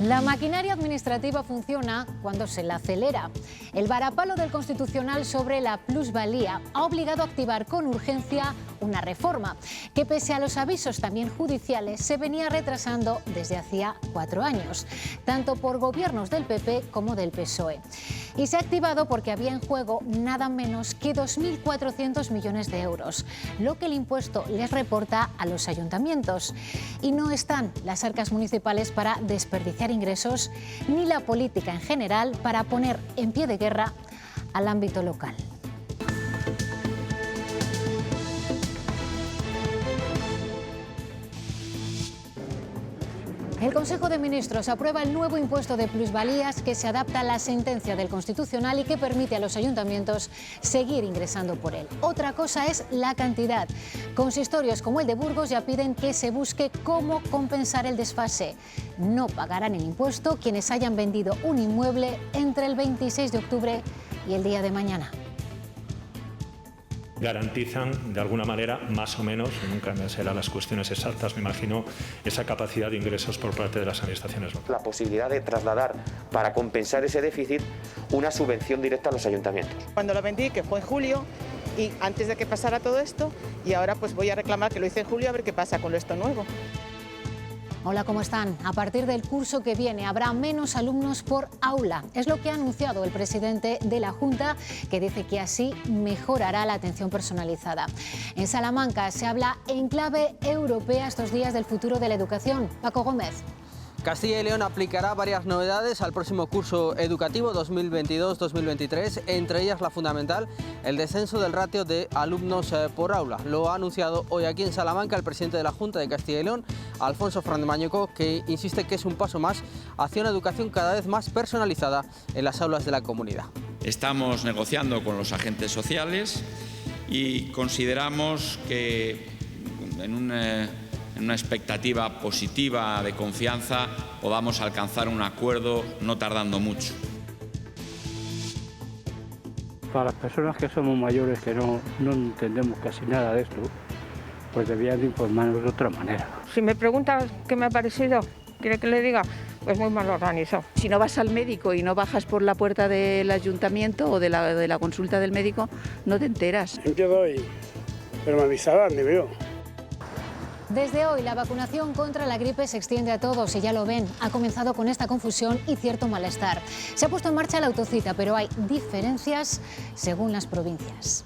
La maquinaria administrativa funciona cuando se la acelera. El varapalo del Constitucional sobre la plusvalía ha obligado a activar con urgencia una reforma que, pese a los avisos también judiciales, se venía retrasando desde hacía 4 años, tanto por gobiernos del PP como del PSOE. Y se ha activado porque había en juego nada menos que 2.400 millones de euros, lo que el impuesto les reporta a los ayuntamientos. Y no están las arcas municipales para desperdiciar ingresos, ni la política en general para poner en pie de guerra al ámbito local. El Consejo de Ministros aprueba el nuevo impuesto de plusvalías que se adapta a la sentencia del Constitucional y que permite a los ayuntamientos seguir ingresando por él. Otra cosa es la cantidad. Consistorios como el de Burgos ya piden que se busque cómo compensar el desfase. No pagarán el impuesto quienes hayan vendido un inmueble entre el 26 de octubre y el día de mañana. Garantizan, de alguna manera, más o menos, nunca me serán las cuestiones exactas, me imagino, esa capacidad de ingresos por parte de las administraciones locales. La posibilidad de trasladar, para compensar ese déficit, una subvención directa a los ayuntamientos. Cuando lo vendí, que fue en julio, y antes de que pasara todo esto, y ahora pues voy a reclamar que lo hice en julio a ver qué pasa con esto nuevo. Hola, ¿cómo están? A partir del curso que viene habrá menos alumnos por aula. Es lo que ha anunciado el presidente de la Junta, que dice que así mejorará la atención personalizada. En Salamanca se habla en clave europea estos días del futuro de la educación. Paco Gómez. Castilla y León aplicará varias novedades al próximo curso educativo 2022-2023, entre ellas la fundamental, el descenso del ratio de alumnos por aula. Lo ha anunciado hoy aquí en Salamanca el presidente de la Junta de Castilla y León, Alfonso Fernández Mañueco, que insiste que es un paso más hacia una educación cada vez más personalizada en las aulas de la comunidad. Estamos negociando con los agentes sociales y consideramos que en una expectativa positiva de confianza podamos alcanzar un acuerdo no tardando mucho. Para las personas que somos mayores, que no entendemos casi nada de esto, pues debían de informarnos de otra manera. Si me preguntas qué me ha parecido, ¿quiere que le diga? Pues muy mal organizado. Si no vas al médico y no bajas por la puerta del ayuntamiento o de la consulta del médico, no te enteras. Siempre doy, pero me avisaban, ni veo. Desde hoy la vacunación contra la gripe se extiende a todos y ya lo ven, ha comenzado con esta confusión y cierto malestar. Se ha puesto en marcha la autocita, pero hay diferencias según las provincias.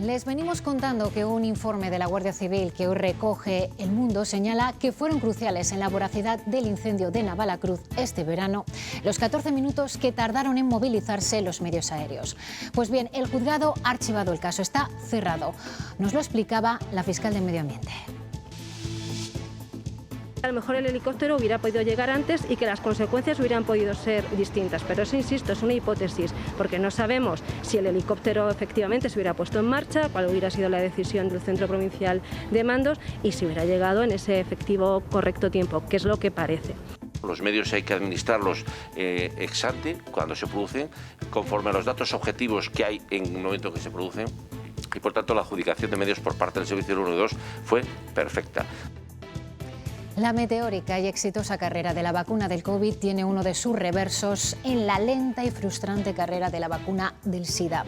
Les venimos contando que un informe de la Guardia Civil que hoy recoge El Mundo señala que fueron cruciales en la voracidad del incendio de Navalacruz este verano los 14 minutos que tardaron en movilizarse los medios aéreos. Pues bien, el juzgado ha archivado el caso, está cerrado. Nos lo explicaba la fiscal de Medio Ambiente. A lo mejor el helicóptero hubiera podido llegar antes y que las consecuencias hubieran podido ser distintas, pero eso, insisto, es una hipótesis, porque no sabemos si el helicóptero efectivamente se hubiera puesto en marcha, cuál hubiera sido la decisión del Centro Provincial de Mandos y si hubiera llegado en ese efectivo correcto tiempo, que es lo que parece. Los medios hay que administrarlos ex ante, cuando se producen, conforme a los datos objetivos que hay en el momento que se producen, y por tanto la adjudicación de medios por parte del Servicio 112 fue perfecta. La meteórica y exitosa carrera de la vacuna del COVID tiene uno de sus reversos en la lenta y frustrante carrera de la vacuna del SIDA.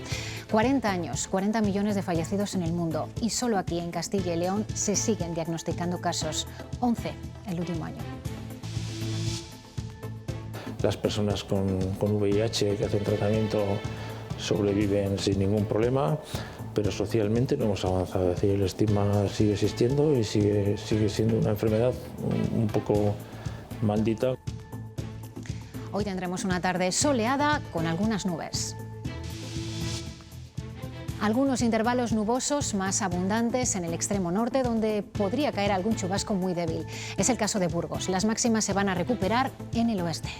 40 años, 40 millones de fallecidos en el mundo y solo aquí en Castilla y León se siguen diagnosticando casos, 11 el último año. Las personas con VIH que hacen tratamiento sobreviven sin ningún problema, pero socialmente no hemos avanzado. Es decir, el estigma sigue existiendo y sigue siendo una enfermedad un poco maldita. Hoy tendremos una tarde soleada con algunas nubes. Algunos intervalos nubosos más abundantes en el extremo norte, donde podría caer algún chubasco muy débil. Es el caso de Burgos. Las máximas se van a recuperar en el oeste.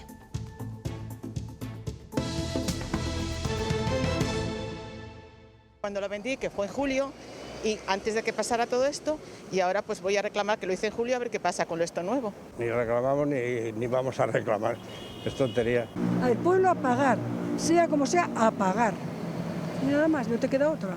Cuando lo vendí, que fue en julio, y antes de que pasara todo esto, y ahora pues voy a reclamar que lo hice en julio a ver qué pasa con esto nuevo. Ni reclamamos ni vamos a reclamar, es tontería. Al pueblo a pagar, sea como sea, a pagar. Y nada más, no te queda otra.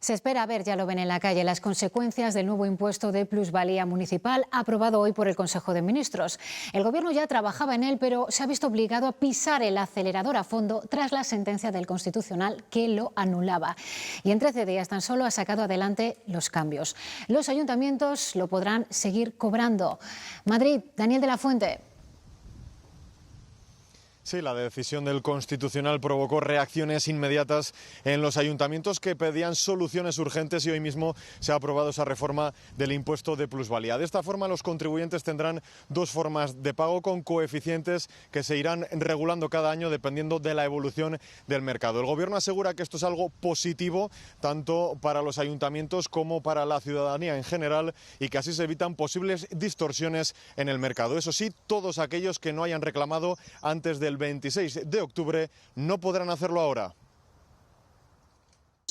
Se espera ver, ya lo ven en la calle, las consecuencias del nuevo impuesto de plusvalía municipal aprobado hoy por el Consejo de Ministros. El Gobierno ya trabajaba en él, pero se ha visto obligado a pisar el acelerador a fondo tras la sentencia del Constitucional que lo anulaba. Y en 13 días tan solo ha sacado adelante los cambios. Los ayuntamientos lo podrán seguir cobrando. Madrid, Daniel de la Fuente. Sí, la decisión del Constitucional provocó reacciones inmediatas en los ayuntamientos que pedían soluciones urgentes y hoy mismo se ha aprobado esa reforma del impuesto de plusvalía. De esta forma, los contribuyentes tendrán dos formas de pago con coeficientes que se irán regulando cada año dependiendo de la evolución del mercado. El Gobierno asegura que esto es algo positivo tanto para los ayuntamientos como para la ciudadanía en general y que así se evitan posibles distorsiones en el mercado. Eso sí, todos aquellos que no hayan reclamado antes del 26 de octubre no podrán hacerlo ahora.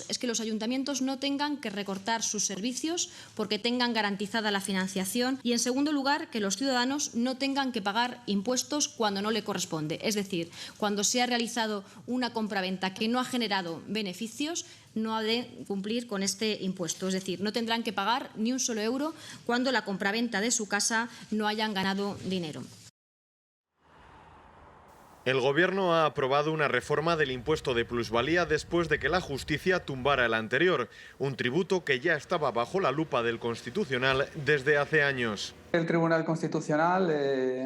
Es que los ayuntamientos no tengan que recortar sus servicios porque tengan garantizada la financiación y, en segundo lugar, que los ciudadanos no tengan que pagar impuestos cuando no le corresponde. Es decir, cuando se ha realizado una compraventa que no ha generado beneficios, no ha de cumplir con este impuesto. Es decir, no tendrán que pagar ni un solo euro cuando la compraventa de su casa no hayan ganado dinero. El Gobierno ha aprobado una reforma del impuesto de plusvalía después de que la justicia tumbara el anterior, un tributo que ya estaba bajo la lupa del Constitucional desde hace años. El Tribunal Constitucional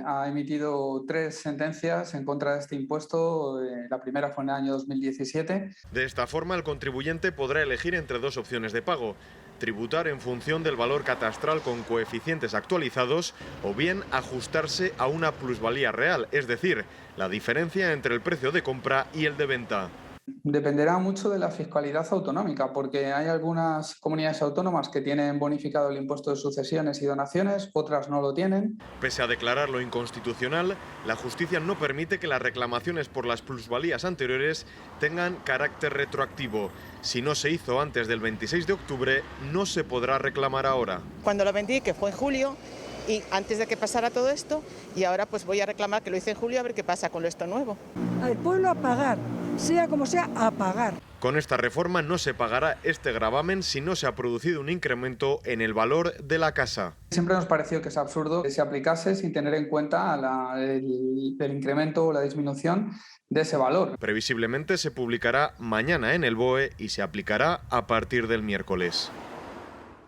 ha emitido 3 sentencias en contra de este impuesto. La primera fue en el año 2017. De esta forma, el contribuyente podrá elegir entre dos opciones de pago: tributar en función del valor catastral con coeficientes actualizados o bien ajustarse a una plusvalía real, es decir, la diferencia entre el precio de compra y el de venta. Dependerá mucho de la fiscalidad autonómica, porque hay algunas comunidades autónomas que tienen bonificado el impuesto de sucesiones y donaciones, otras no lo tienen. Pese a declararlo inconstitucional, la justicia no permite que las reclamaciones por las plusvalías anteriores tengan carácter retroactivo. Si no se hizo antes del 26 de octubre, no se podrá reclamar ahora. Cuando lo vendí, que fue en julio, y antes de que pasara todo esto, y ahora pues voy a reclamar que lo hice en julio a ver qué pasa con esto nuevo. Al pueblo a pagar, sea como sea, a pagar. Con esta reforma no se pagará este gravamen si no se ha producido un incremento en el valor de la casa. Siempre nos pareció que es absurdo que se aplicase sin tener en cuenta el incremento o la disminución de ese valor. Previsiblemente se publicará mañana en el BOE y se aplicará a partir del miércoles.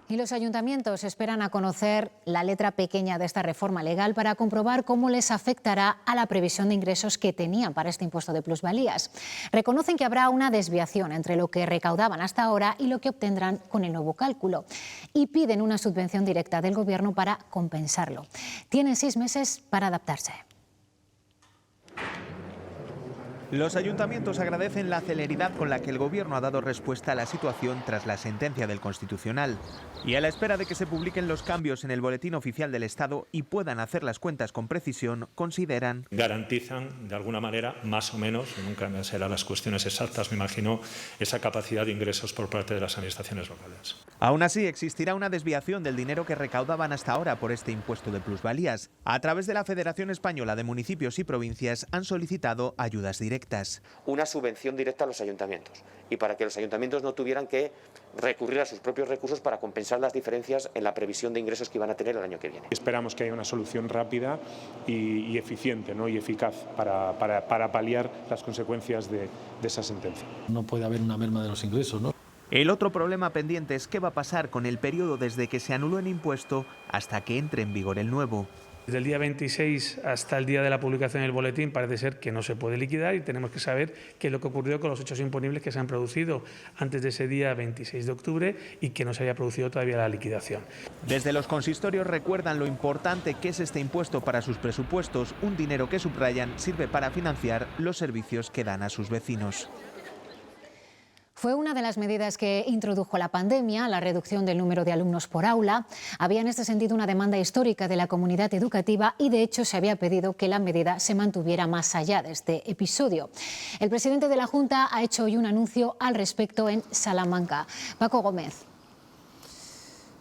Y los ayuntamientos esperan a conocer la letra pequeña de esta reforma legal para comprobar cómo les afectará a la previsión de ingresos que tenían para este impuesto de plusvalías. Reconocen que habrá una desviación entre lo que recaudaban hasta ahora y lo que obtendrán con el nuevo cálculo. Y piden una subvención directa del Gobierno para compensarlo. Tienen 6 meses para adaptarse. Los ayuntamientos agradecen la celeridad con la que el Gobierno ha dado respuesta a la situación tras la sentencia del Constitucional y a la espera de que se publiquen los cambios en el Boletín Oficial del Estado y puedan hacer las cuentas con precisión, consideran. Garantizan, de alguna manera, más o menos, nunca me serán las cuestiones exactas, me imagino, esa capacidad de ingresos por parte de las administraciones locales. Aún así, existirá una desviación del dinero que recaudaban hasta ahora por este impuesto de plusvalías. A través de la Federación Española de Municipios y Provincias han solicitado ayudas directas. Una subvención directa a los ayuntamientos y para que los ayuntamientos no tuvieran que recurrir a sus propios recursos para compensar las diferencias en la previsión de ingresos que iban a tener el año que viene. Esperamos que haya una solución rápida y eficiente, ¿no? Y eficaz para paliar las consecuencias de esa sentencia. No puede haber una merma de los ingresos, ¿no? El otro problema pendiente es qué va a pasar con el periodo desde que se anuló el impuesto hasta que entre en vigor el nuevo. Desde el día 26 hasta el día de la publicación del boletín parece ser que no se puede liquidar y tenemos que saber qué es lo que ocurrió con los hechos imponibles que se han producido antes de ese día 26 de octubre y que no se haya producido todavía la liquidación. Desde los consistorios recuerdan lo importante que es este impuesto para sus presupuestos, un dinero que subrayan sirve para financiar los servicios que dan a sus vecinos. Fue una de las medidas que introdujo la pandemia, la reducción del número de alumnos por aula. Había en este sentido una demanda histórica de la comunidad educativa y de hecho se había pedido que la medida se mantuviera más allá de este episodio. El presidente de la Junta ha hecho hoy un anuncio al respecto en Salamanca. Paco Gómez.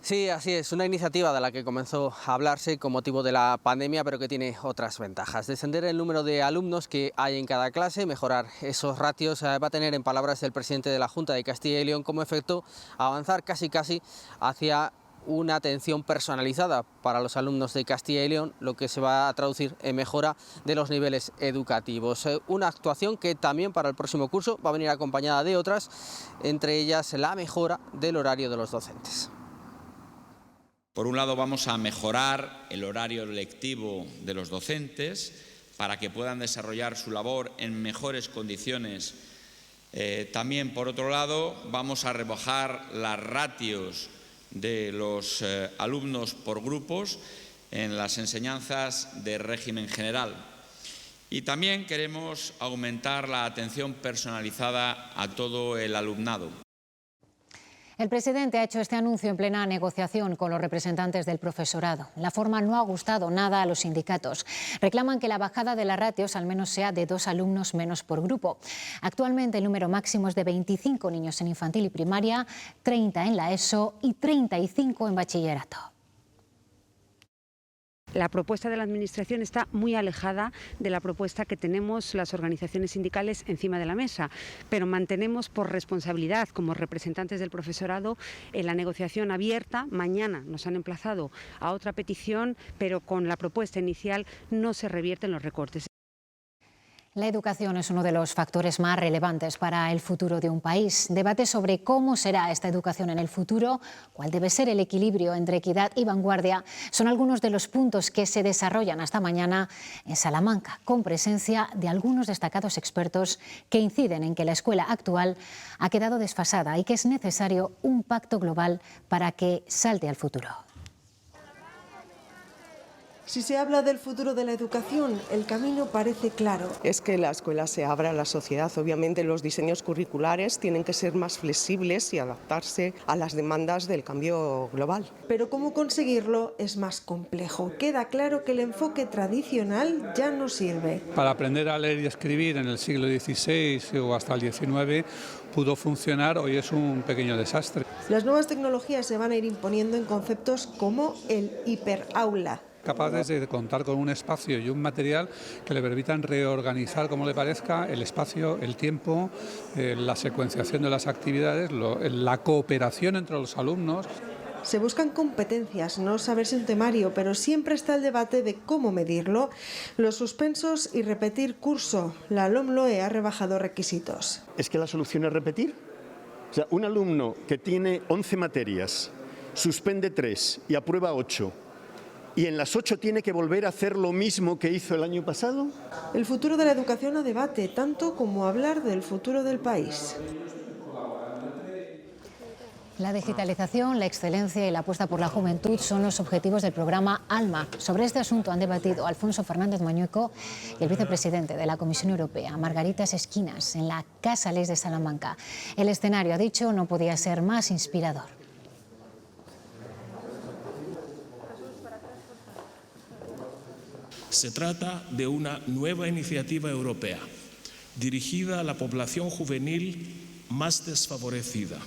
Sí, así es, una iniciativa de la que comenzó a hablarse con motivo de la pandemia, pero que tiene otras ventajas. Descender el número de alumnos que hay en cada clase, mejorar esos ratios, va a tener, en palabras del presidente de la Junta de Castilla y León, como efecto avanzar casi hacia una atención personalizada para los alumnos de Castilla y León, lo que se va a traducir en mejora de los niveles educativos. Una actuación que también para el próximo curso va a venir acompañada de otras, entre ellas la mejora del horario de los docentes. Por un lado, vamos a mejorar el horario lectivo de los docentes para que puedan desarrollar su labor en mejores condiciones. También, por otro lado, vamos a rebajar las ratios de los alumnos por grupos en las enseñanzas de régimen general. Y también queremos aumentar la atención personalizada a todo el alumnado. El presidente ha hecho este anuncio en plena negociación con los representantes del profesorado. La forma no ha gustado nada a los sindicatos. Reclaman que la bajada de las ratios al menos sea de 2 alumnos menos por grupo. Actualmente el número máximo es de 25 niños en infantil y primaria, 30 en la ESO y 35 en bachillerato. La propuesta de la Administración está muy alejada de la propuesta que tenemos las organizaciones sindicales encima de la mesa, pero mantenemos por responsabilidad como representantes del profesorado en la negociación abierta. Mañana nos han emplazado a otra petición, pero con la propuesta inicial no se revierten los recortes. La educación es uno de los factores más relevantes para el futuro de un país. Debate sobre cómo será esta educación en el futuro, cuál debe ser el equilibrio entre equidad y vanguardia, son algunos de los puntos que se desarrollan hasta mañana en Salamanca, con presencia de algunos destacados expertos que inciden en que la escuela actual ha quedado desfasada y que es necesario un pacto global para que salte al futuro. Si se habla del futuro de la educación, el camino parece claro. Es que la escuela se abra a la sociedad. Obviamente los diseños curriculares tienen que ser más flexibles y adaptarse a las demandas del cambio global. Pero cómo conseguirlo es más complejo. Queda claro que el enfoque tradicional ya no sirve. Para aprender a leer y escribir en el siglo XVI o hasta el XIX pudo funcionar, hoy es un pequeño desastre. Las nuevas tecnologías se van a ir imponiendo en conceptos como el hiperaula. Capaces de contar con un espacio y un material que le permitan reorganizar como le parezca el espacio, el tiempo, la secuenciación de las actividades, la cooperación entre los alumnos. Se buscan competencias, no saberse un temario, pero siempre está el debate de cómo medirlo, los suspensos y repetir curso. La LOMLOE ha rebajado requisitos. ¿Es que la solución es repetir? O sea, un alumno que tiene 11 materias, suspende 3 y aprueba 8, ¿y en las 8 tiene que volver a hacer lo mismo que hizo el año pasado? El futuro de la educación a debate, tanto como hablar del futuro del país. La digitalización, la excelencia y la apuesta por la juventud son los objetivos del programa ALMA. Sobre este asunto han debatido Alfonso Fernández Mañueco y el vicepresidente de la Comisión Europea, Margaritas Esquinas, en la Casa Leis de Salamanca. El escenario, ha dicho, no podía ser más inspirador. Se trata de una nueva iniciativa europea dirigida a la población juvenil más desfavorecida.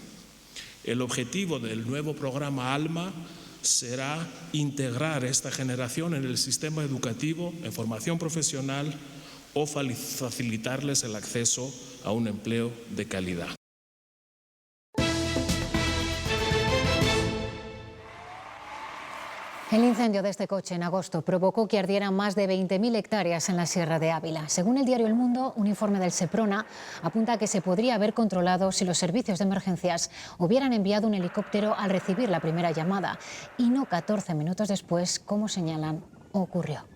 El objetivo del nuevo programa ALMA será integrar a esta generación en el sistema educativo, en formación profesional o facilitarles el acceso a un empleo de calidad. El incendio de este coche en agosto provocó que ardieran más de 20.000 hectáreas en la Sierra de Ávila. Según el diario El Mundo, un informe del Seprona apunta a que se podría haber controlado si los servicios de emergencias hubieran enviado un helicóptero al recibir la primera llamada y no 14 minutos después, como señalan, ocurrió.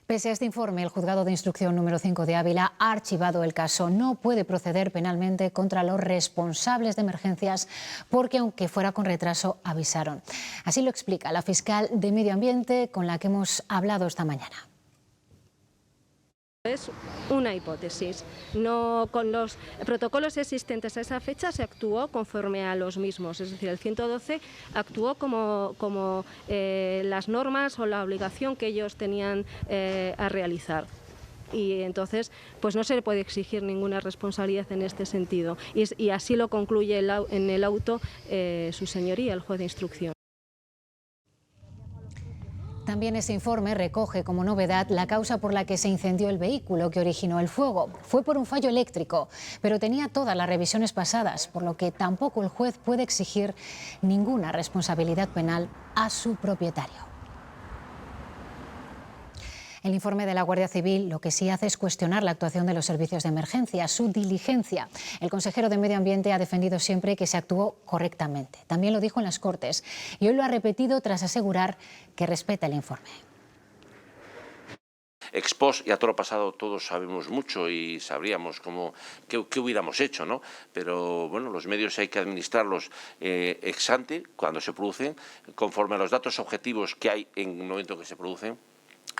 Pese a este informe, el Juzgado de Instrucción número 5 de Ávila ha archivado el caso. No puede proceder penalmente contra los responsables de emergencias porque, aunque fuera con retraso, avisaron. Así lo explica la fiscal de Medio Ambiente con la que hemos hablado esta mañana. Es una hipótesis. No, con los protocolos existentes a esa fecha se actuó conforme a los mismos, es decir, el 112 actuó como las normas o la obligación que ellos tenían a realizar. y entonces pues no se le puede exigir ninguna responsabilidad en este sentido. Y así lo concluye en el auto su señoría, el juez de instrucción. También ese informe recoge como novedad la causa por la que se incendió el vehículo que originó el fuego. Fue por un fallo eléctrico, pero tenía todas las revisiones pasadas, por lo que tampoco el juez puede exigir ninguna responsabilidad penal a su propietario. El informe de la Guardia Civil lo que sí hace es cuestionar la actuación de los servicios de emergencia, su diligencia. El consejero de Medio Ambiente ha defendido siempre que se actuó correctamente. También lo dijo en las Cortes y hoy lo ha repetido tras asegurar que respeta el informe. Ex post y a todo lo pasado todos sabemos mucho y sabríamos qué hubiéramos hecho, ¿no? Pero bueno, los medios hay que administrarlos ex ante, cuando se producen, conforme a los datos objetivos que hay en el momento que se producen.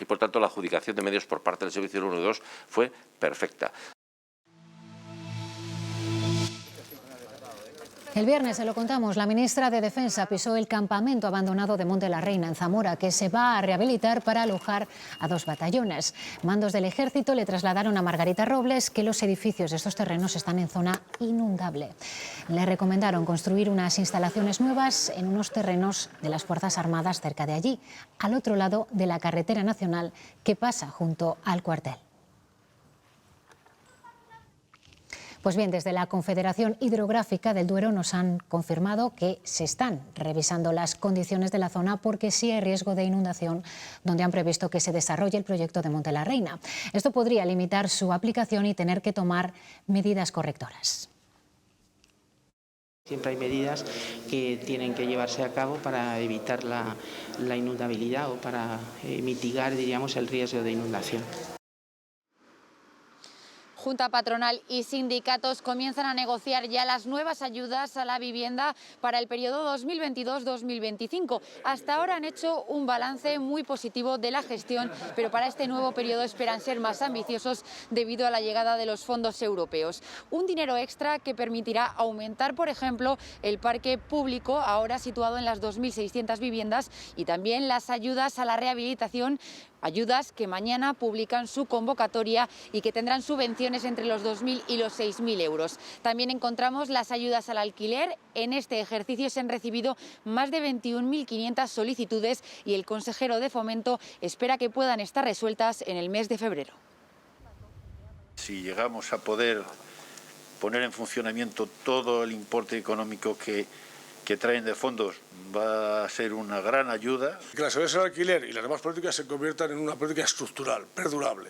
Y por tanto la adjudicación de medios por parte del Servicio 112 fue perfecta. El viernes, se lo contamos, la ministra de Defensa pisó el campamento abandonado de Monte la Reina, en Zamora, que se va a rehabilitar para alojar a 2 batallones. Mandos del Ejército le trasladaron a Margarita Robles que los edificios de estos terrenos están en zona inundable. Le recomendaron construir unas instalaciones nuevas en unos terrenos de las Fuerzas Armadas cerca de allí, al otro lado de la carretera nacional que pasa junto al cuartel. Pues bien, desde la Confederación Hidrográfica del Duero nos han confirmado que se están revisando las condiciones de la zona porque sí hay riesgo de inundación, donde han previsto que se desarrolle el proyecto de Monte la Reina. Esto podría limitar su aplicación y tener que tomar medidas correctoras. Siempre hay medidas que tienen que llevarse a cabo para evitar la inundabilidad o para mitigar, diríamos, el riesgo de inundación. Junta Patronal y sindicatos comienzan a negociar ya las nuevas ayudas a la vivienda para el periodo 2022-2025. Hasta ahora han hecho un balance muy positivo de la gestión, pero para este nuevo periodo esperan ser más ambiciosos debido a la llegada de los fondos europeos. Un dinero extra que permitirá aumentar, por ejemplo, el parque público, ahora situado en las 2.600 viviendas, y también las ayudas a la rehabilitación, ayudas que mañana publican su convocatoria y que tendrán subvenciones entre los 2.000 y los 6.000 euros. También encontramos las ayudas al alquiler. En este ejercicio se han recibido más de 21.500 solicitudes y el consejero de Fomento espera que puedan estar resueltas en el mes de febrero. Si llegamos a poder poner en funcionamiento todo el importe económico que traen de fondos, va a ser una gran ayuda. Que las ayudas al alquiler y las demás políticas se conviertan en una política estructural, perdurable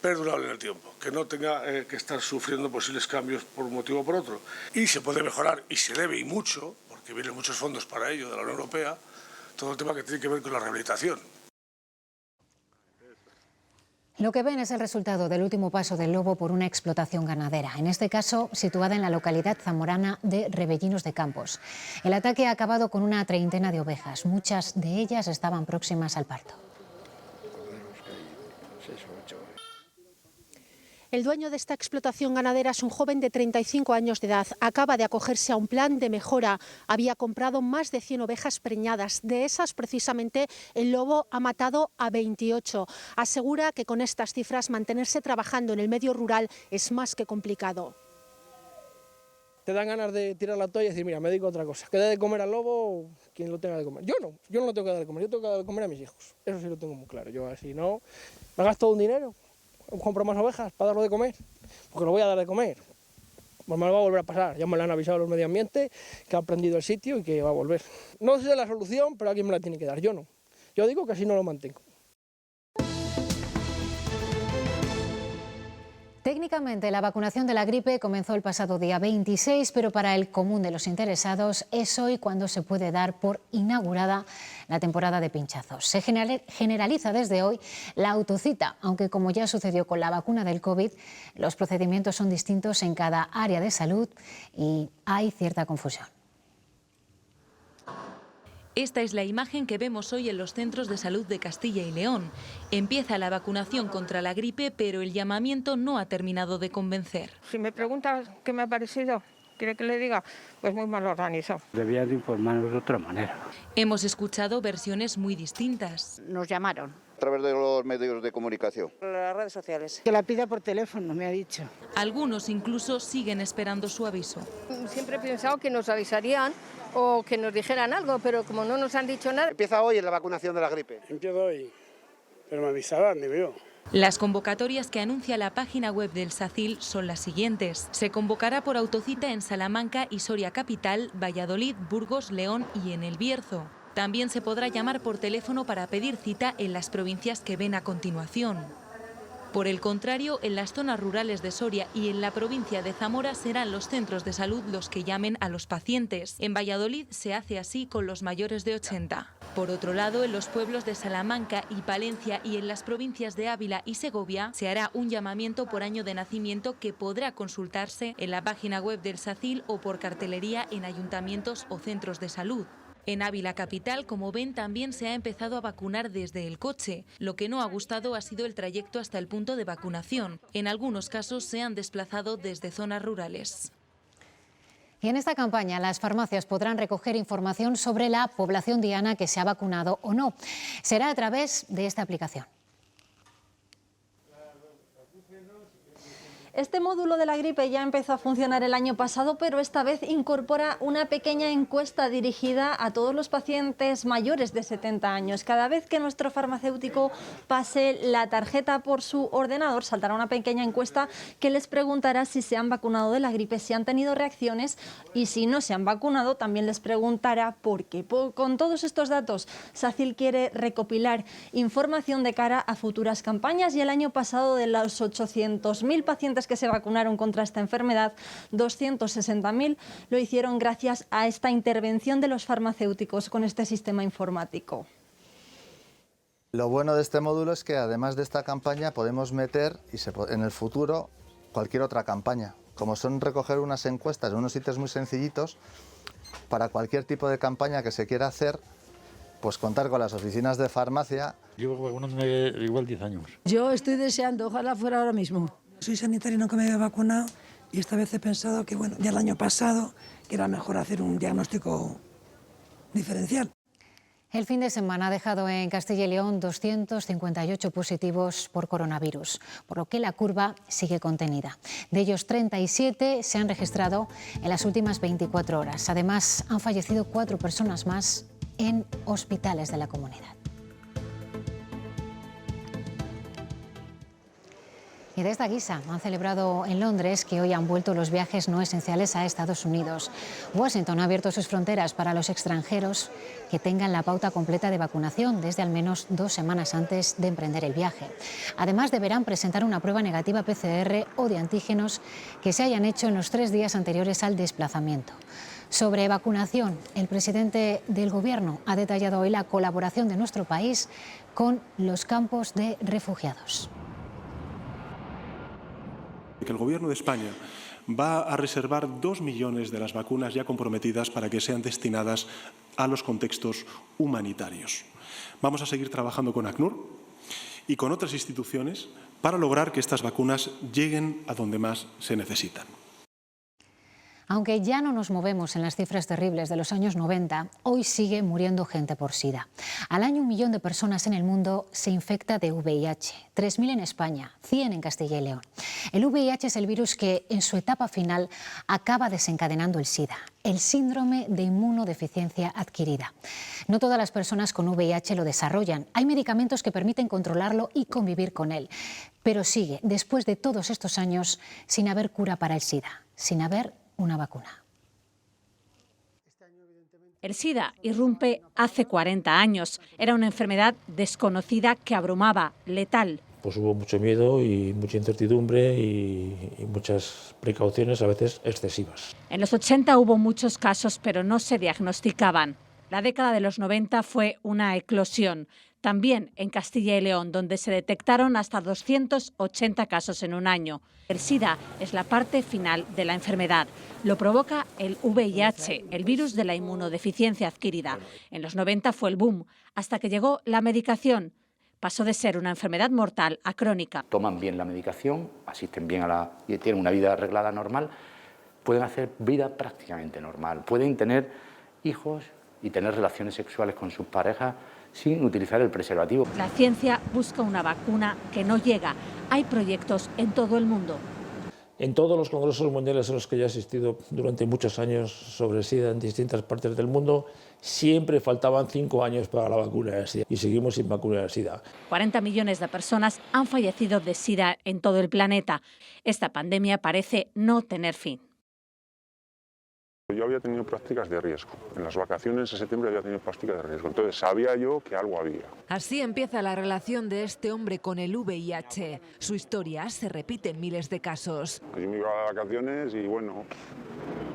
en el tiempo, que no tenga que estar sufriendo posibles cambios por un motivo o por otro. Y se puede mejorar, y se debe, y mucho, porque vienen muchos fondos para ello de la Unión Europea, todo el tema que tiene que ver con la rehabilitación. Lo que ven es el resultado del último paso del lobo por una explotación ganadera, en este caso situada en la localidad zamorana de Rebellinos de Campos. El ataque ha acabado con una treintena de ovejas, muchas de ellas estaban próximas al parto. El dueño de esta explotación ganadera es un joven de 35 años de edad. Acaba de acogerse a un plan de mejora. Había comprado más de 100 ovejas preñadas. De esas, precisamente, el lobo ha matado a 28. Asegura que con estas cifras mantenerse trabajando en el medio rural es más que complicado. Te dan ganas de tirar la toalla y decir, mira, me dedico a otra cosa. Que dé de comer al lobo quien lo tenga de comer. Yo no lo tengo que dar de comer, yo tengo que dar de comer a mis hijos. Eso sí lo tengo muy claro. Yo así no me gasto un dinero. Compro más ovejas para darlo de comer, porque lo voy a dar de comer. Pues me lo va a volver a pasar. Ya me lo han avisado los medio ambiente, que ha aprendido el sitio y que va a volver. No sé la solución, pero alguien me la tiene que dar. Yo no. Yo digo que así no lo mantengo. Técnicamente, la vacunación de la gripe comenzó el pasado día 26, pero para el común de los interesados es hoy cuando se puede dar por inaugurada la temporada de pinchazos. Se generaliza desde hoy la autocita, aunque como ya sucedió con la vacuna del COVID, los procedimientos son distintos en cada área de salud y hay cierta confusión. Esta es la imagen que vemos hoy en los centros de salud de Castilla y León. Empieza la vacunación contra la gripe, pero el llamamiento no ha terminado de convencer. Si me preguntas qué me ha parecido, ¿quiere que le diga? Pues muy mal organizado. Debían de informarnos de otra manera. Hemos escuchado versiones muy distintas. Nos llamaron través de los medios de comunicación. Las redes sociales. Que la pida por teléfono, me ha dicho. Algunos incluso siguen esperando su aviso. Siempre he pensado que nos avisarían o que nos dijeran algo, pero como no nos han dicho nada... Empieza hoy la vacunación de la gripe. Empieza hoy, pero me avisarán, digo yo. Las convocatorias que anuncia la página web del SACIL son las siguientes. Se convocará por autocita en Salamanca y Soria Capital, Valladolid, Burgos, León y en El Bierzo. También se podrá llamar por teléfono para pedir cita en las provincias que ven a continuación. Por el contrario, en las zonas rurales de Soria y en la provincia de Zamora serán los centros de salud los que llamen a los pacientes. En Valladolid se hace así con los mayores de 80. Por otro lado, en los pueblos de Salamanca y Palencia y en las provincias de Ávila y Segovia se hará un llamamiento por año de nacimiento que podrá consultarse en la página web del SACIL o por cartelería en ayuntamientos o centros de salud. En Ávila capital, como ven, también se ha empezado a vacunar desde el coche. Lo que no ha gustado ha sido el trayecto hasta el punto de vacunación. En algunos casos se han desplazado desde zonas rurales. Y en esta campaña las farmacias podrán recoger información sobre la población diana que se ha vacunado o no. Será a través de esta aplicación. Este módulo de la gripe ya empezó a funcionar el año pasado, pero esta vez incorpora una pequeña encuesta dirigida a todos los pacientes mayores de 70 años. Cada vez que nuestro farmacéutico pase la tarjeta por su ordenador, saltará una pequeña encuesta que les preguntará si se han vacunado de la gripe, si han tenido reacciones, y si no se han vacunado también les preguntará por qué. Con todos estos datos, SACIL quiere recopilar información de cara a futuras campañas, y el año pasado, de los 800.000 pacientes que se vacunaron contra esta enfermedad, 260.000 lo hicieron gracias a esta intervención de los farmacéuticos con este sistema informático. Lo bueno de este módulo es que además de esta campaña podemos meter en el futuro cualquier otra campaña. Como son recoger unas encuestas en unos sitios muy sencillitos, para cualquier tipo de campaña que se quiera hacer, pues contar con las oficinas de farmacia. Llevo vacunándome igual 10 años. Yo estoy deseando, ojalá fuera ahora mismo. Soy sanitario y nunca me había vacunado, y esta vez he pensado que, bueno, ya el año pasado, que era mejor hacer un diagnóstico diferencial. El fin de semana ha dejado en Castilla y León 258 positivos por coronavirus, por lo que la curva sigue contenida. De ellos, 37 se han registrado en las últimas 24 horas. Además, han fallecido 4 personas más en hospitales de la comunidad. Y de esta guisa han celebrado en Londres que hoy han vuelto los viajes no esenciales a Estados Unidos. Washington ha abierto sus fronteras para los extranjeros que tengan la pauta completa de vacunación desde al menos 2 semanas antes de emprender el viaje. Además, deberán presentar una prueba negativa PCR o de antígenos que se hayan hecho en los 3 días anteriores al desplazamiento. Sobre vacunación, el presidente del Gobierno ha detallado hoy la colaboración de nuestro país con los campos de refugiados. Que el Gobierno de España va a reservar 2 millones de las vacunas ya comprometidas para que sean destinadas a los contextos humanitarios. Vamos a seguir trabajando con ACNUR y con otras instituciones para lograr que estas vacunas lleguen a donde más se necesitan. Aunque ya no nos movemos en las cifras terribles de los años 90, hoy sigue muriendo gente por SIDA. Al año 1 millón de personas en el mundo se infecta de VIH, 3.000 en España, 100 en Castilla y León. El VIH es el virus que en su etapa final acaba desencadenando el SIDA, el síndrome de inmunodeficiencia adquirida. No todas las personas con VIH lo desarrollan. Hay medicamentos que permiten controlarlo y convivir con él. Pero sigue, después de todos estos años, sin haber cura para el SIDA, sin haber una vacuna. El SIDA irrumpe hace 40 años. Era una enfermedad desconocida que abrumaba, letal. Pues hubo mucho miedo y mucha incertidumbre y muchas precauciones, a veces excesivas. En los 80 hubo muchos casos, pero no se diagnosticaban. La década de los 90 fue una eclosión. También en Castilla y León, donde se detectaron hasta 280 casos en un año. El SIDA es la parte final de la enfermedad. Lo provoca el VIH, el virus de la inmunodeficiencia adquirida. En los 90 fue el boom, hasta que llegó la medicación. Pasó de ser una enfermedad mortal a crónica. Toman bien la medicación, asisten bien y tienen una vida arreglada normal, pueden hacer vida prácticamente normal, pueden tener hijos y tener relaciones sexuales con sus parejas sin utilizar el preservativo. La ciencia busca una vacuna que no llega. Hay proyectos en todo el mundo. En todos los congresos mundiales en los que yo he asistido durante muchos años sobre SIDA en distintas partes del mundo, siempre faltaban 5 años para la vacuna del SIDA y seguimos sin vacuna del SIDA. 40 millones de personas han fallecido de SIDA en todo el planeta. Esta pandemia parece no tener fin. Yo había tenido prácticas de riesgo. En las vacaciones de septiembre había tenido prácticas de riesgo. Entonces sabía yo que algo había. Así empieza la relación de este hombre con el VIH. Su historia se repite en miles de casos. Yo me iba de vacaciones y bueno,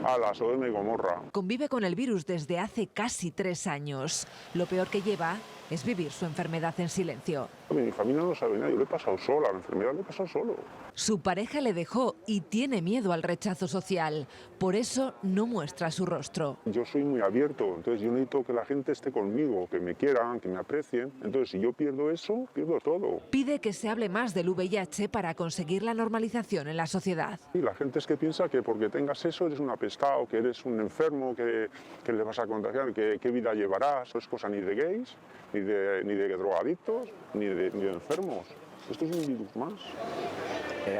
a la Sodoma y Gomorra. Convive con el virus desde hace casi 3 años. Lo peor que lleva es vivir su enfermedad en silencio. Mi familia no sabe nada, yo le he pasado sola, la enfermedad le he pasado solo. Su pareja le dejó y tiene miedo al rechazo social. Por eso no muestra su rostro. Yo soy muy abierto, entonces yo necesito que la gente esté conmigo, que me quieran, que me aprecien. Entonces si yo pierdo eso, pierdo todo. Pide que se hable más del VIH para conseguir la normalización en la sociedad. Y la gente es que piensa que porque tengas eso eres un apestado, que eres un enfermo, que le vas a contagiar, que qué vida llevarás. Eso es cosa ni de gays, ni de drogadictos, ni de enfermos. Esto es un virus más.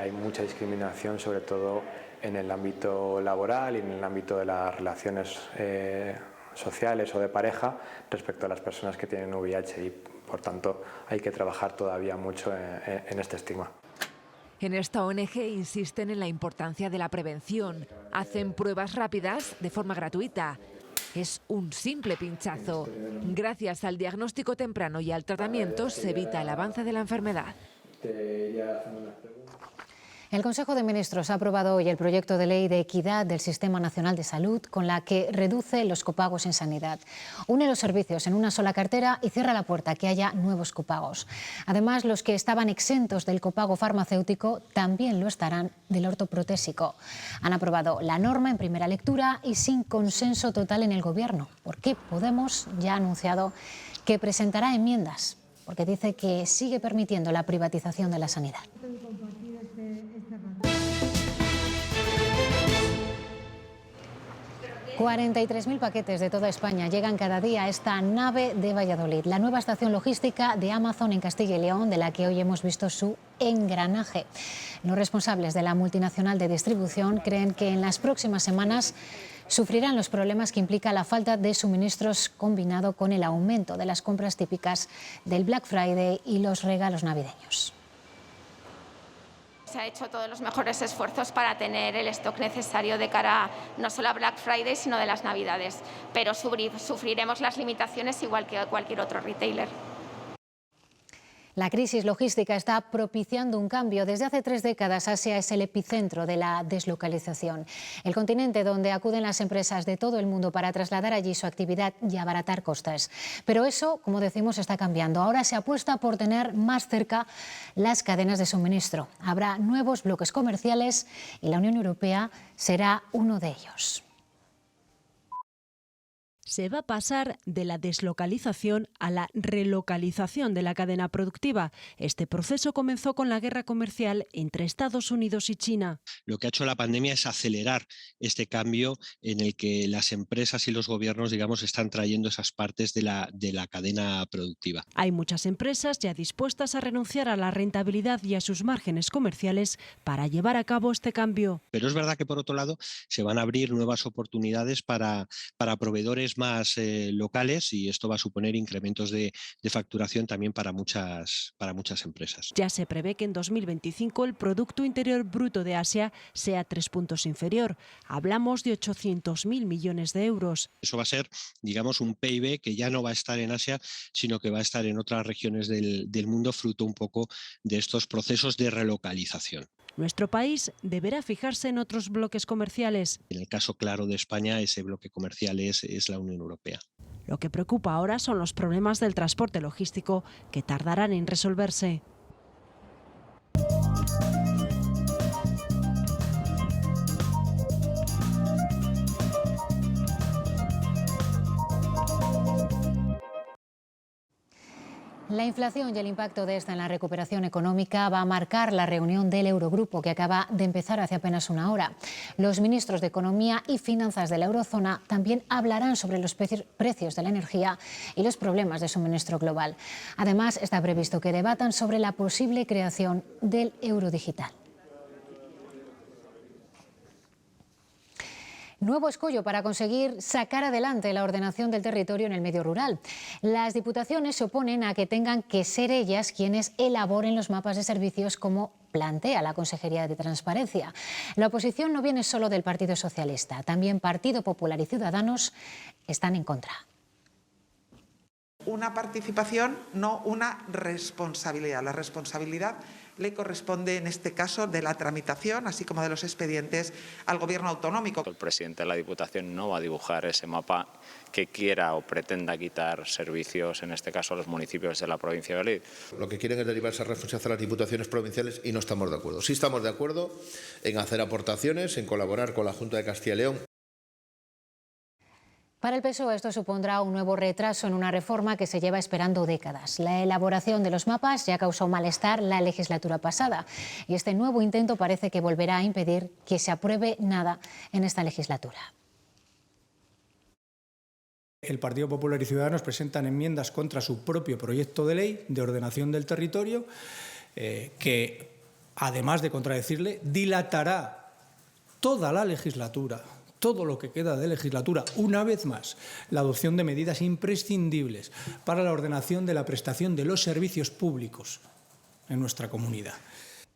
Hay mucha discriminación, sobre todo en el ámbito laboral y en el ámbito de las relaciones sociales o de pareja respecto a las personas que tienen VIH y, por tanto, hay que trabajar todavía mucho en este estigma. En esta ONG insisten en la importancia de la prevención. Hacen pruebas rápidas de forma gratuita. Es un simple pinchazo. Gracias al diagnóstico temprano y al tratamiento se evita el avance de la enfermedad. El Consejo de Ministros ha aprobado hoy el proyecto de ley de equidad del Sistema Nacional de Salud, con la que reduce los copagos en sanidad. Une los servicios en una sola cartera y cierra la puerta a que haya nuevos copagos. Además, los que estaban exentos del copago farmacéutico también lo estarán del ortoprotésico. Han aprobado la norma en primera lectura y sin consenso total en el Gobierno, porque Podemos ya ha anunciado que presentará enmiendas, porque dice que sigue permitiendo la privatización de la sanidad. 43.000 paquetes de toda España llegan cada día a esta nave de Valladolid, la nueva estación logística de Amazon en Castilla y León, de la que hoy hemos visto su engranaje. Los responsables de la multinacional de distribución creen que en las próximas semanas sufrirán los problemas que implica la falta de suministros combinado con el aumento de las compras típicas del Black Friday y los regalos navideños. Se ha hecho todos los mejores esfuerzos para tener el stock necesario de cara no solo a Black Friday, sino de las Navidades. Pero sufriremos las limitaciones igual que cualquier otro retailer. La crisis logística está propiciando un cambio. Desde hace 3 décadas, Asia es el epicentro de la deslocalización. El continente donde acuden las empresas de todo el mundo para trasladar allí su actividad y abaratar costes. Pero eso, como decimos, está cambiando. Ahora se apuesta por tener más cerca las cadenas de suministro. Habrá nuevos bloques comerciales y la Unión Europea será uno de ellos. Se va a pasar de la deslocalización a la relocalización de la cadena productiva. Este proceso comenzó con la guerra comercial entre Estados Unidos y China. Lo que ha hecho la pandemia es acelerar este cambio en el que las empresas y los gobiernos, digamos, están trayendo esas partes de la cadena productiva. Hay muchas empresas ya dispuestas a renunciar a la rentabilidad y a sus márgenes comerciales para llevar a cabo este cambio. Pero es verdad que, por otro lado, se van a abrir nuevas oportunidades para proveedores más locales, y esto va a suponer incrementos de facturación también para muchas empresas. Ya se prevé que en 2025 el Producto Interior Bruto de Asia sea 3 puntos inferior. Hablamos de 800.000 millones de euros. Eso va a ser, digamos, un PIB que ya no va a estar en Asia, sino que va a estar en otras regiones del mundo, fruto un poco de estos procesos de relocalización. Nuestro país deberá fijarse en otros bloques comerciales. En el caso claro de España, ese bloque comercial es la Unión Europea. Lo que preocupa ahora son los problemas del transporte logístico, que tardarán en resolverse. La inflación y el impacto de esta en la recuperación económica va a marcar la reunión del Eurogrupo que acaba de empezar hace apenas una hora. Los ministros de Economía y Finanzas de la Eurozona también hablarán sobre los precios de la energía y los problemas de suministro global. Además, está previsto que debatan sobre la posible creación del euro digital. Nuevo escollo para conseguir sacar adelante la ordenación del territorio en el medio rural. Las diputaciones se oponen a que tengan que ser ellas quienes elaboren los mapas de servicios como plantea la Consejería de Transparencia. La oposición no viene solo del Partido Socialista, también Partido Popular y Ciudadanos están en contra. Una participación, no una responsabilidad. La responsabilidad le corresponde en este caso de la tramitación, así como de los expedientes, al Gobierno autonómico. El presidente de la Diputación no va a dibujar ese mapa que quiera o pretenda quitar servicios, en este caso a los municipios de la provincia de Valladolid. Lo que quieren es derivar esa responsabilidad a las diputaciones provinciales y no estamos de acuerdo. Sí estamos de acuerdo en hacer aportaciones, en colaborar con la Junta de Castilla y León. Para el PSOE esto supondrá un nuevo retraso en una reforma que se lleva esperando décadas. La elaboración de los mapas ya causó malestar la legislatura pasada y este nuevo intento parece que volverá a impedir que se apruebe nada en esta legislatura. El Partido Popular y Ciudadanos presentan enmiendas contra su propio proyecto de ley de ordenación del territorio que, además de contradecirle, dilatará toda la legislatura, todo lo que queda de legislatura, una vez más, la adopción de medidas imprescindibles para la ordenación de la prestación de los servicios públicos en nuestra comunidad.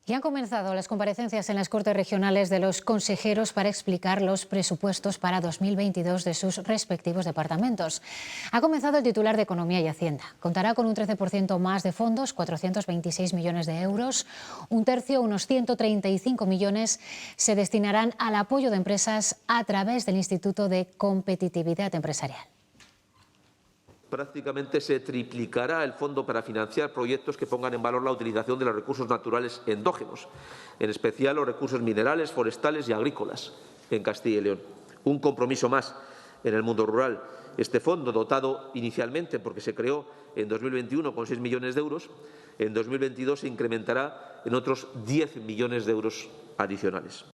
Y han comenzado las comparecencias en las Cortes Regionales de los consejeros para explicar los presupuestos para 2022 de sus respectivos departamentos. Ha comenzado el titular de Economía y Hacienda. Contará con un 13% más de fondos, 426 millones de euros. Un tercio, unos 135 millones, se destinarán al apoyo de empresas a través del Instituto de Competitividad Empresarial. Prácticamente se triplicará el fondo para financiar proyectos que pongan en valor la utilización de los recursos naturales endógenos, en especial los recursos minerales, forestales y agrícolas en Castilla y León. Un compromiso más en el mundo rural. Este fondo, dotado inicialmente, porque se creó en 2021 con 6 millones de euros, en 2022 se incrementará en otros 10 millones de euros adicionales.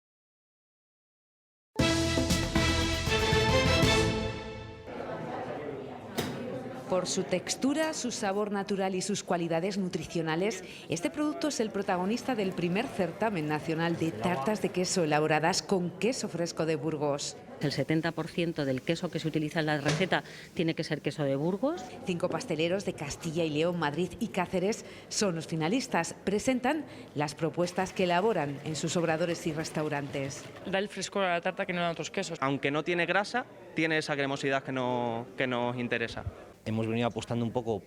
Por su textura, su sabor natural y sus cualidades nutricionales, este producto es el protagonista del primer certamen nacional de tartas de queso elaboradas con queso fresco de Burgos. El 70% del queso que se utiliza en la receta tiene que ser queso de Burgos. 5 pasteleros de Castilla y León, Madrid y Cáceres son los finalistas. Presentan las propuestas que elaboran en sus obradores y restaurantes. Da el frescor a la tarta que no dan otros quesos. Aunque no tiene grasa, tiene esa cremosidad que nos interesa. Hemos venido apostando un poco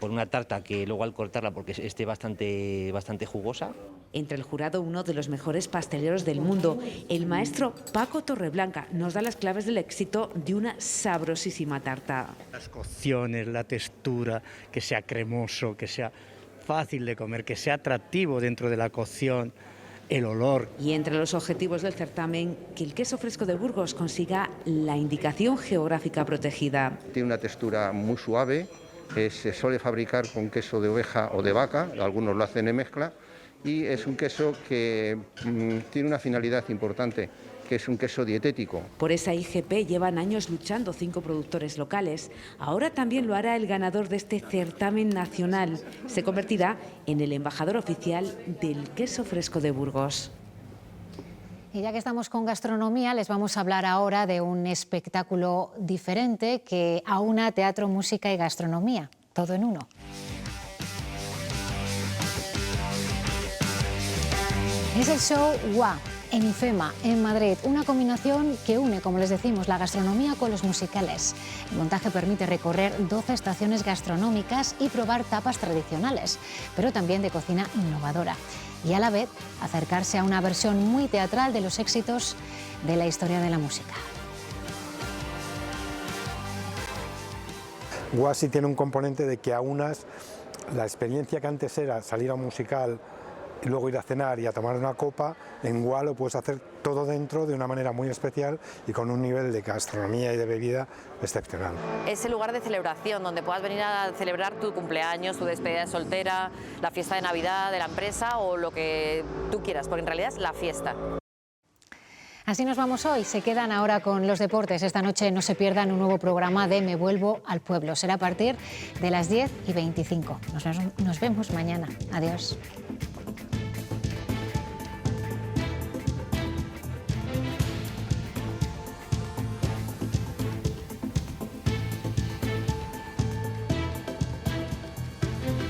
por una tarta que luego al cortarla porque esté bastante jugosa. Entre el jurado uno de los mejores pasteleros del mundo, el maestro Paco Torreblanca, nos da las claves del éxito de una sabrosísima tarta. Las cocciones, la textura, que sea cremoso, que sea fácil de comer, que sea atractivo dentro de la cocción. El olor. Y entre los objetivos del certamen, que el queso fresco de Burgos consiga la indicación geográfica protegida. Tiene una textura muy suave, se suele fabricar con queso de oveja o de vaca, algunos lo hacen en mezcla, y es un queso que tiene una finalidad importante, que es un queso dietético. Por esa IGP llevan años luchando 5 productores locales. Ahora también lo hará el ganador de este certamen nacional. Se convertirá en el embajador oficial del queso fresco de Burgos. Y ya que estamos con gastronomía, les vamos a hablar ahora de un espectáculo diferente que aúna teatro, música y gastronomía, todo en uno. Es el show WA, en IFEMA, en Madrid, una combinación que une, como les decimos, la gastronomía con los musicales. El montaje permite recorrer 12 estaciones gastronómicas y probar tapas tradicionales, pero también de cocina innovadora. Y a la vez acercarse a una versión muy teatral de los éxitos de la historia de la música. Guasi tiene un componente de que aunas la experiencia que antes era salir a un musical y luego ir a cenar y a tomar una copa, en Gual lo puedes hacer todo dentro de una manera muy especial y con un nivel de gastronomía y de bebida excepcional. Es el lugar de celebración donde puedas venir a celebrar tu cumpleaños, tu despedida de soltera, la fiesta de Navidad de la empresa o lo que tú quieras, porque en realidad es la fiesta. Así nos vamos hoy. Se quedan ahora con los deportes. Esta noche no se pierdan un nuevo programa de Me Vuelvo al Pueblo. Será a partir de las 10:25. Nos vemos mañana. Adiós.